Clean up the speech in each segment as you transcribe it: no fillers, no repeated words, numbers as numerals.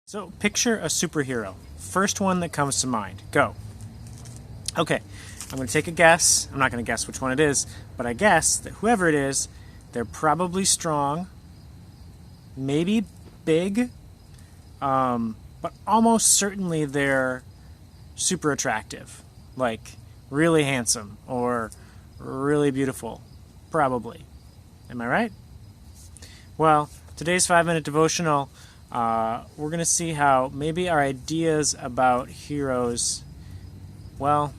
So picture a superhero. First one that comes to mind. Go. Okay, I'm going to take a guess. I'm not going to guess which one it is, but I guess that whoever it is, they're probably strong, maybe big, but almost certainly they're super attractive, like really handsome or really beautiful, probably. Am I right? Well, today's 5-minute devotional, we're going to see how maybe our ideas about heroes, well,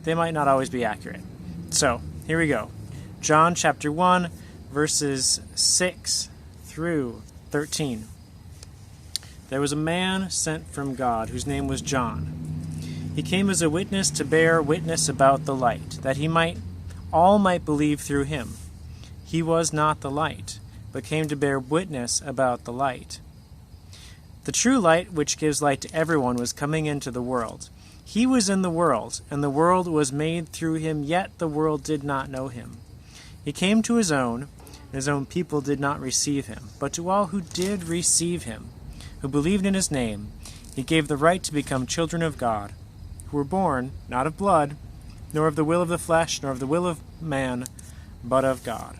they might not always be accurate. So, here we go. John chapter 1, verses 6 through 13. There was a man sent from God whose name was John. He came as a witness to bear witness about the light, that all might believe through him. He was not the light, but came to bear witness about the light. The true light, which gives light to everyone, was coming into the world. He was in the world, and the world was made through him, yet the world did not know him. He came to his own, and his own people did not receive him. But to all who did receive him, who believed in his name, he gave the right to become children of God, who were born not of blood, nor of the will of the flesh, nor of the will of man, but of God.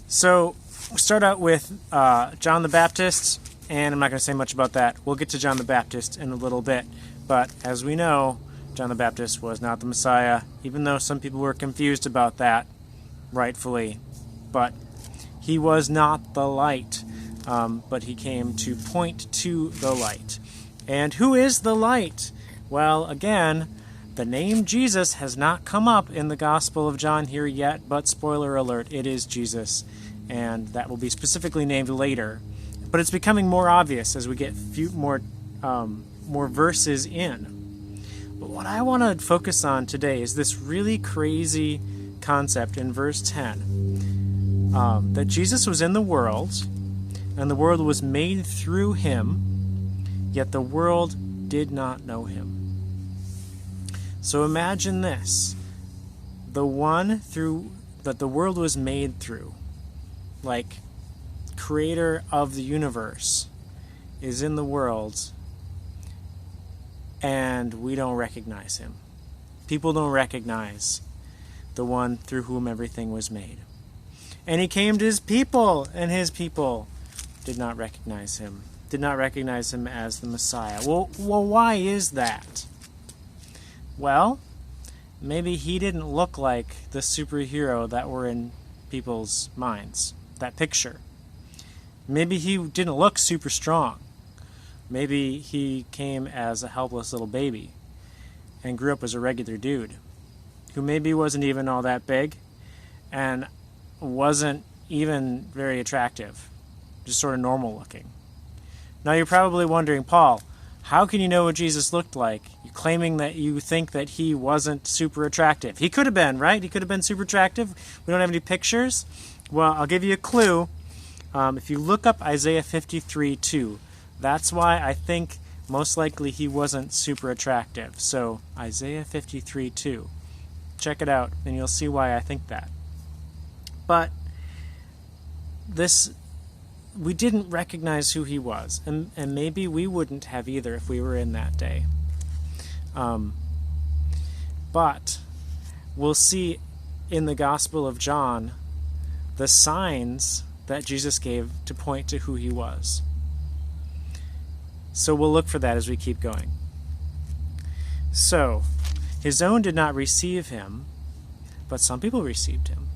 So, we'll start out with John the Baptist, and I'm not going to say much about that. We'll get to John the Baptist in a little bit, but as we know, John the Baptist was not the Messiah, even though some people were confused about that, rightfully, but he was not the light, but he came to point to the light. And who is the light? Well, again, the name Jesus has not come up in the Gospel of John here yet, but spoiler alert, it is Jesus, and that will be specifically named later. But it's becoming more obvious as we get more verses in. But what I want to focus on today is this really crazy concept in verse 10, that Jesus was in the world, and the world was made through him, yet the world did not know him. So imagine this, the one that the world was made through, like creator of the universe, is in the world, and we don't recognize him. People don't recognize the one through whom everything was made. And he came to his people, and his people did not recognize him as the Messiah. Well, why is that? Well, maybe he didn't look like the superhero that were in people's minds, that picture. Maybe he didn't look super strong. Maybe he came as a helpless little baby and grew up as a regular dude who maybe wasn't even all that big and wasn't even very attractive, just sort of normal looking. Now you're probably wondering, Paul, how can you know what Jesus looked like? You're claiming that you think that he wasn't super attractive. He could have been, right? He could have been super attractive. We don't have any pictures. Well, I'll give you a clue. If you look up Isaiah 53:2, that's why I think most likely he wasn't super attractive. So Isaiah 53:2. Check it out, and you'll see why I think that. But we didn't recognize who he was, and maybe we wouldn't have either if we were in that day. But we'll see in the Gospel of John the signs that Jesus gave to point to who he was. So we'll look for that as we keep going. So, his own did not receive him, but some people received him.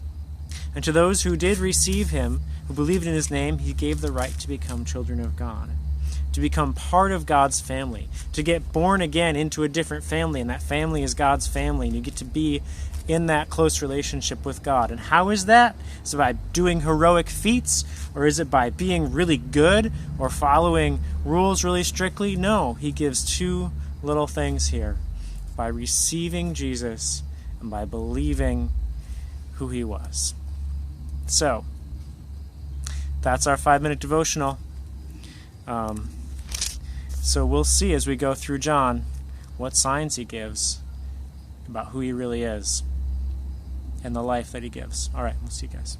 And to those who did receive him, who believed in his name, he gave the right to become children of God, to become part of God's family, to get born again into a different family, and that family is God's family, and you get to be in that close relationship with God. And how is that? Is it by doing heroic feats, or is it by being really good, or following rules really strictly? No, he gives two little things here, by receiving Jesus and by believing who he was. So, that's our 5-minute devotional. So we'll see as we go through John what signs he gives about who he really is and the life that he gives. All right, we'll see you guys.